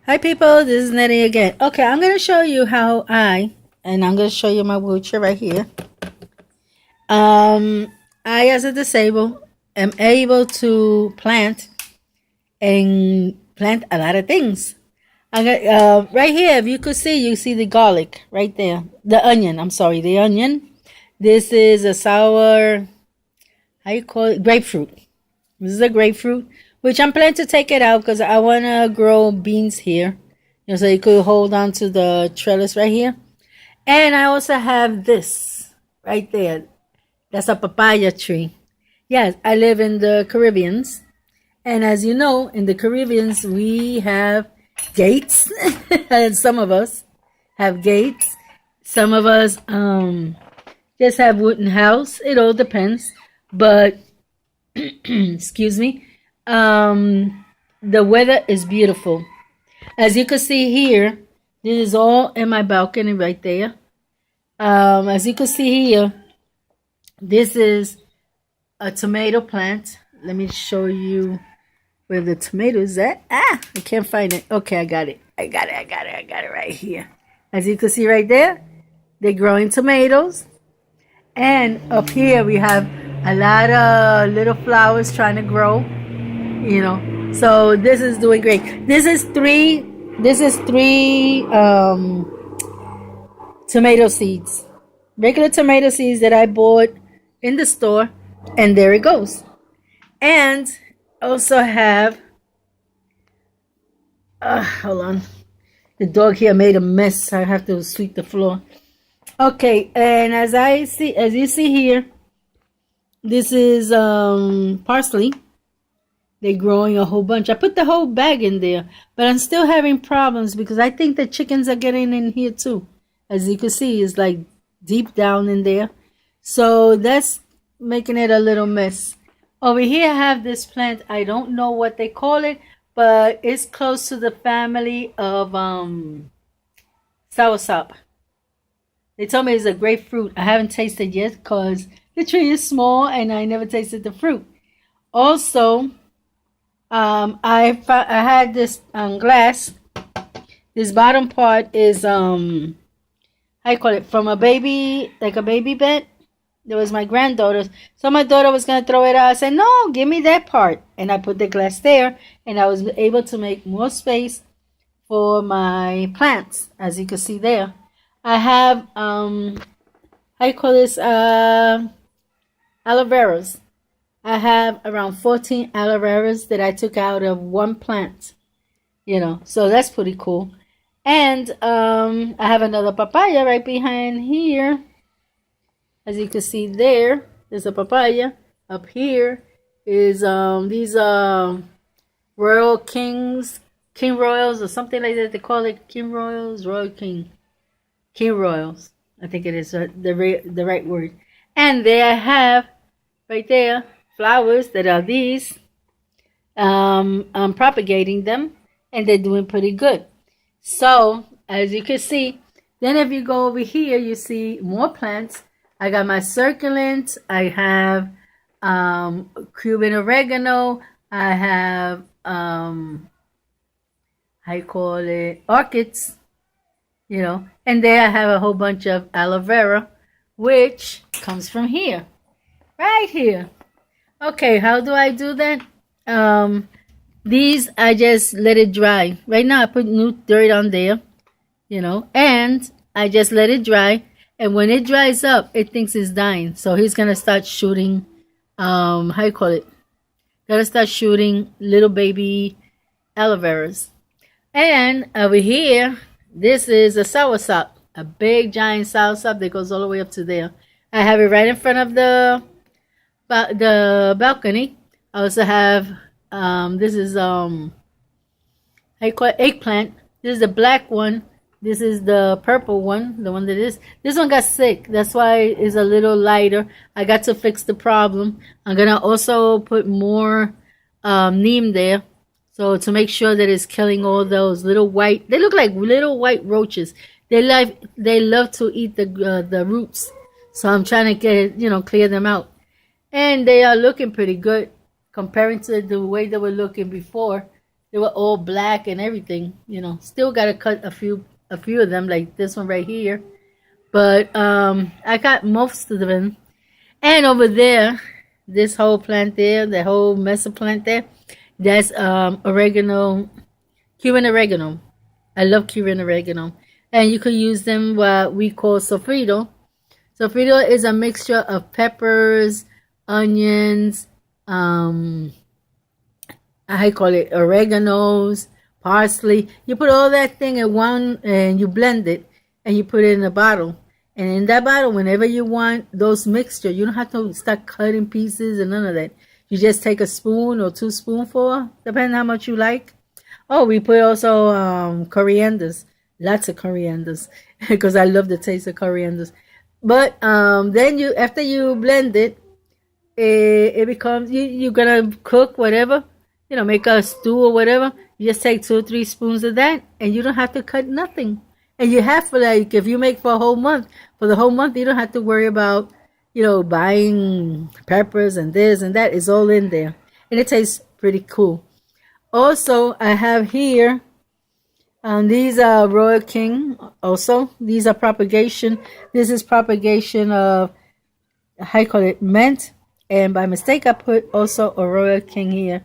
Hi people, this is Nettie again. Okay, I'm going to show you how and I'm going to show you my wheelchair right here. I as a disabled am able to plant a lot of things. I got right here, if you see the garlic right there. The onion, the onion. This is a sour, how you call it? Grapefruit. This is a grapefruit, which I'm planning to take it out because I want to grow beans here. So you could hold on to the trellis right here. And I also have this right there. That's a papaya tree. Yes, I live in the Caribbeans. And as you know, in the Caribbeans, we have gates. And some of us have gates. Some of us just have wooden house. It all depends. But, excuse me, the weather is beautiful. As you can see here, this is all in my balcony right there. As you can see here, this is a tomato plant. Let me show you where the tomato is at. I can't find it. Okay, I got it. I got it right here. As you can see right there, they're growing tomatoes. And up here we have a lot of little flowers trying to grow, So this is doing great. This is three tomato seeds. Regular tomato seeds that I bought in the store, and there it goes. And also have hold on. The dog here made a mess. I have to sweep the floor. Okay, and as you see here, this is parsley. They're growing a whole bunch. I put the whole bag in there, but I'm still having problems because I think the chickens are getting in here too. As you can see, it's like deep down in there. So that's making it a little mess. Over here I have this plant. I don't know what they call it, but it's close to the family of soursop. They told me it's a grapefruit. I haven't tasted yet because the tree is small and I never tasted the fruit. Also, I had this glass. This bottom part is how you call it, from a baby, like a baby bed. There was my granddaughter's. So my daughter was gonna throw it out. I said, no, give me that part. And I put the glass there, and I was able to make more space for my plants, as you can see there. I have how you call this, aloe veras. I have around 14 aloe veras that I took out of one plant, so that's pretty cool. And I have another papaya right behind here. As you can see there's a papaya. Up here is these Royal King Royals or something like that. They call it King Royals, King Royals. I think it is the right word. And there I have right there flowers that are these. I'm propagating them, and they're doing pretty good. So as you can see, then if you go over here, you see more plants. I got my succulents. I have Cuban oregano. I have how you call it, orchids. And there I have a whole bunch of aloe vera, which comes from here, right here. Okay, how do I do that? These I just let it dry. Right now I put new dirt on there, and I just let it dry. And when it dries up, it thinks it's dying. So he's gonna start shooting, how you call it? Gonna start shooting little baby aloe veras. And over here, this is a soursop, a big giant soursop that goes all the way up to there. I have it right in front of the balcony. I also have this is how you call it, eggplant. This is the black one. This is the purple one, the one that is. This one got sick. That's why it's a little lighter. I got to fix the problem. I'm gonna also put more neem there, so to make sure that it's killing all those little white. They look like little white roaches. They love to eat the roots. So I'm trying to clear them out. And they are looking pretty good comparing to the way they were looking before. They were all black and everything. Still got to cut a few of them, like this one right here. But I got most of them. And over there, this whole plant there, the whole mess of plant there, that's oregano, Cuban oregano. I love Cuban oregano. And you could use them what we call sofrito. Sofrito is a mixture of peppers, onions, I call it oreganos, parsley. You put all that thing in one and you blend it and you put it in a bottle. And in that bottle, whenever you want those mixture, you don't have to start cutting pieces and none of that. You just take a spoon or 2 spoonfuls, depending how much you like. Oh, we put also corianders, lots of corianders, because I love the taste of corianders. But then after you blend it, it becomes you're gonna cook whatever, make a stew or whatever. You just take 2 or 3 spoons of that, and you don't have to cut nothing. And you have for like if you make for a whole month, for the whole month you don't have to worry about buying peppers and this and that. Is all in there, and it tastes pretty cool. Also, I have here. These are Royal King. Also, these are propagation. This is propagation of how you call it mint, and by mistake I put also a Royal King here.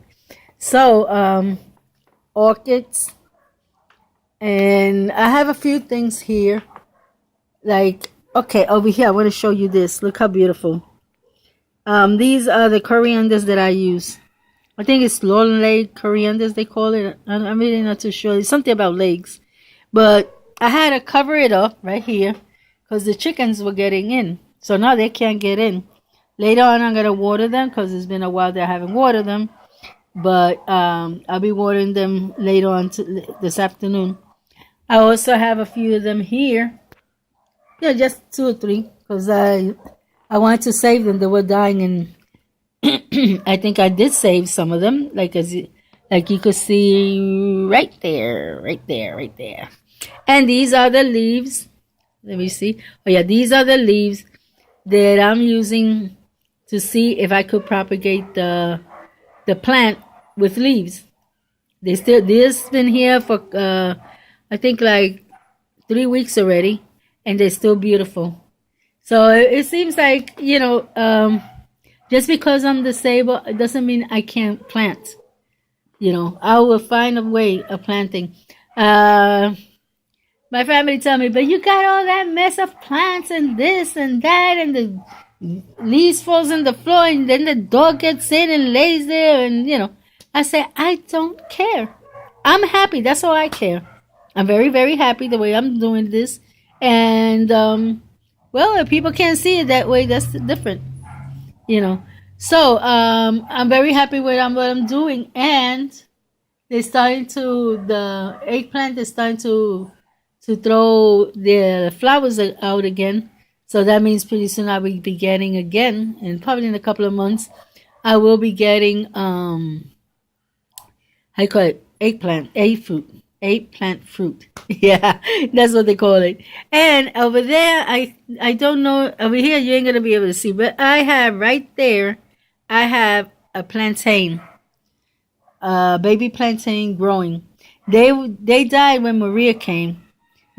So orchids. And I have a few things here. Like, okay, over here, I want to show you this. Look how beautiful. These are the corianders that I use. I think it's long leg corianders, they call it. I'm really not too sure. It's something about legs. But I had to cover it up right here because the chickens were getting in. So now they can't get in. Later on, I'm going to water them because it's been a while that I haven't watered them. But I'll be watering them later on this afternoon. I also have a few of them here. Yeah, just 2 or 3 because I wanted to save them. They were dying, and I think I did save some of them. Like you could see right there. And these are the leaves. Let me see. Oh yeah, these are the leaves that I'm using to see if I could propagate the plant with leaves. This been here for I think like 3 weeks already, and they're still beautiful. So it seems like just because I'm disabled, it doesn't mean I can't plant. I will find a way of planting. My family tell me, but you got all that mess of plants and this and that, and the leaves falls on the floor, and then the dog gets in and lays there, and I say, I don't care. I'm happy. That's all I care. I'm very, very happy the way I'm doing this. And, well, if people can't see it that way, that's different, So, I'm very happy with what I'm doing. And the eggplant is starting to throw the flowers out again. So that means pretty soon I will be getting again, and probably in a couple of months, I will be getting, how you call it? Eggplant fruit. Yeah, that's what they call it. And over there, I don't know, over here you ain't going to be able to see, but I have right there, I have a plantain, baby plantain growing. They died when Maria came.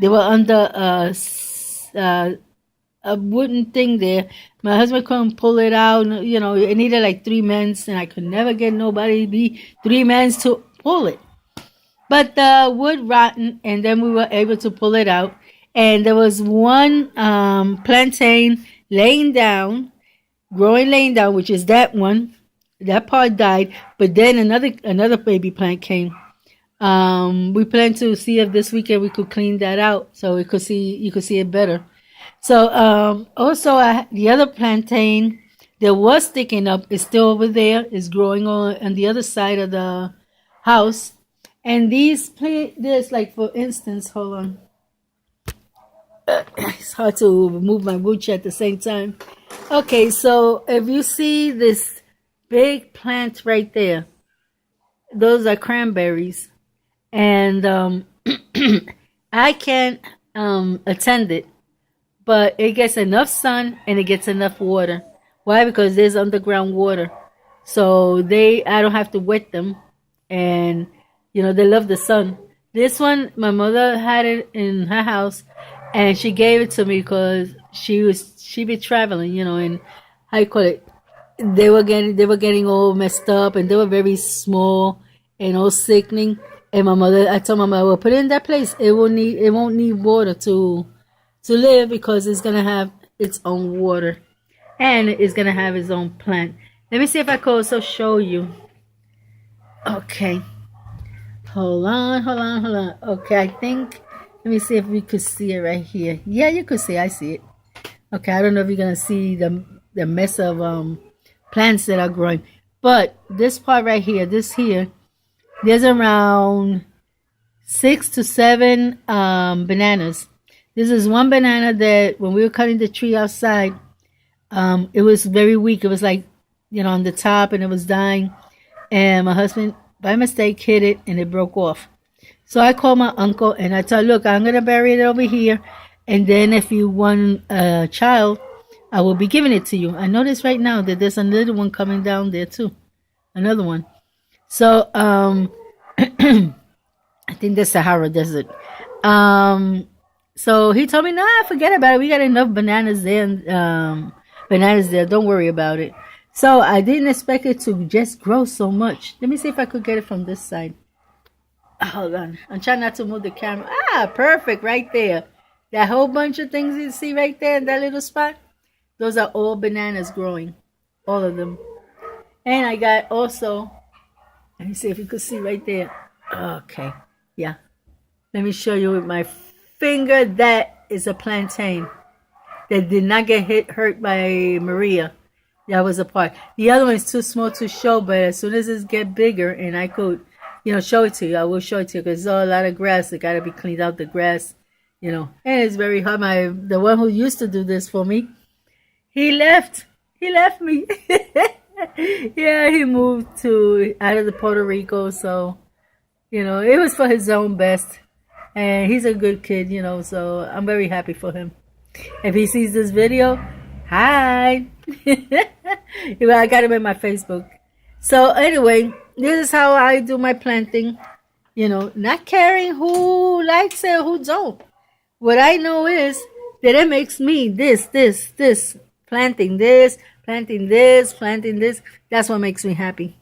They were under a wooden thing there. My husband couldn't pull it out. It needed like 3 men, and I could never get nobody to be 3 men to pull it. But the wood rotten, and then we were able to pull it out. And there was one plantain laying down, which is that one. That part died. But then another baby plant came. We plan to see if this weekend we could clean that out so you could see it better. So also the other plantain that was sticking up is still over there. It's growing on the other side of the house. And there's like, for instance, hold on. It's hard to move my wheelchair at the same time. Okay, so if you see this big plant right there, those are cranberries. And I can't attend it, but it gets enough sun and it gets enough water. Why? Because there's underground water. So I don't have to wet them. And You know, they love the sun. This one, my mother had it in her house, and she gave it to me because she be traveling, you know, and how you call it? They were getting all messed up, and they were very small and all sickening. And I told my mother, well, put it in that place. It won't need water to live because it's gonna have its own water and it's gonna have its own plant. Let me see if I can also show you. Okay, hold on. Okay, I think. Let me see if we could see it right here. Yeah, you could see. I see it. Okay, I don't know if you're gonna see the mess of plants that are growing, but this part right here, this here, there's around 6 to 7 bananas. This is one banana that when we were cutting the tree outside, it was very weak. It was like, on the top, and it was dying. And my husband, by mistake, hit it, and it broke off. So I called my uncle, and I told, look, I'm going to bury it over here. And then if you want a child, I will be giving it to you. I notice right now that there's another one coming down there, too. Another one. So, I think the Sahara Desert. So he told me, nah, forget about it. We got enough bananas there. Bananas there. Don't worry about it. So I didn't expect it to just grow so much. Let me see if I could get it from this side. Hold on. I'm trying not to move the camera. Perfect. Right there. That whole bunch of things you see right there in that little spot. Those are all bananas growing. All of them. And I got also, let me see if you could see right there. Okay. Yeah. Let me show you with my finger. That is a plantain that did not get hurt by Maria. That was a part. The other one is too small to show, but as soon as it get bigger and I could, show it to you, I will show it to you because there's a lot of grass. It got to be cleaned out, the grass, and it's very hard. The one who used to do this for me, he left. He left me. Yeah, he moved out of the Puerto Rico, so, it was for his own best. And he's a good kid, so I'm very happy for him. If he sees this video, hi. I got him in my Facebook. So anyway, this is how I do my planting. Not caring who likes it or who don't. What I know is that it makes me this. Planting this. That's what makes me happy.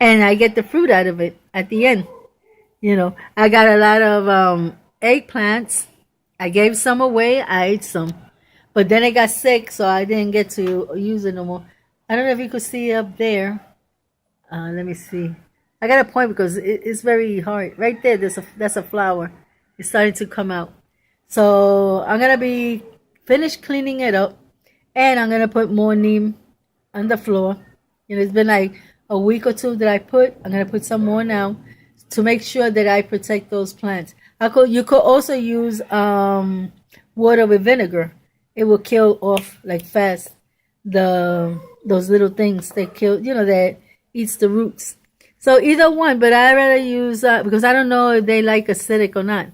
And I get the fruit out of it at the end. I got a lot of eggplants. I gave some away. I ate some. But then I got sick, so I didn't get to use it no more. I don't know if you could see up there. Let me see. I got a point because it's very hard. Right there, that's a flower. It's starting to come out. So I'm going to be finished cleaning it up. And I'm going to put more neem on the floor. It's been like a week or two that I put. I'm going to put some more now to make sure that I protect those plants. You could also use water with vinegar. It will kill off like fast those little things that kill, that eats the roots. So either one, but I rather use because I don't know if they like acidic or not.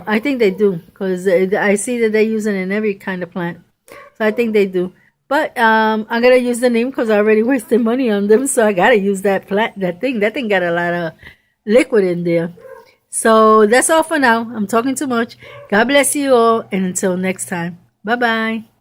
I think they do because I see that they use it in every kind of plant. So I think they do. But I'm gonna use the neem because I already wasted money on them. So I gotta use that thing. That thing got a lot of liquid in there. So that's all for now. I'm talking too much. God bless you all, and until next time. Bye-bye.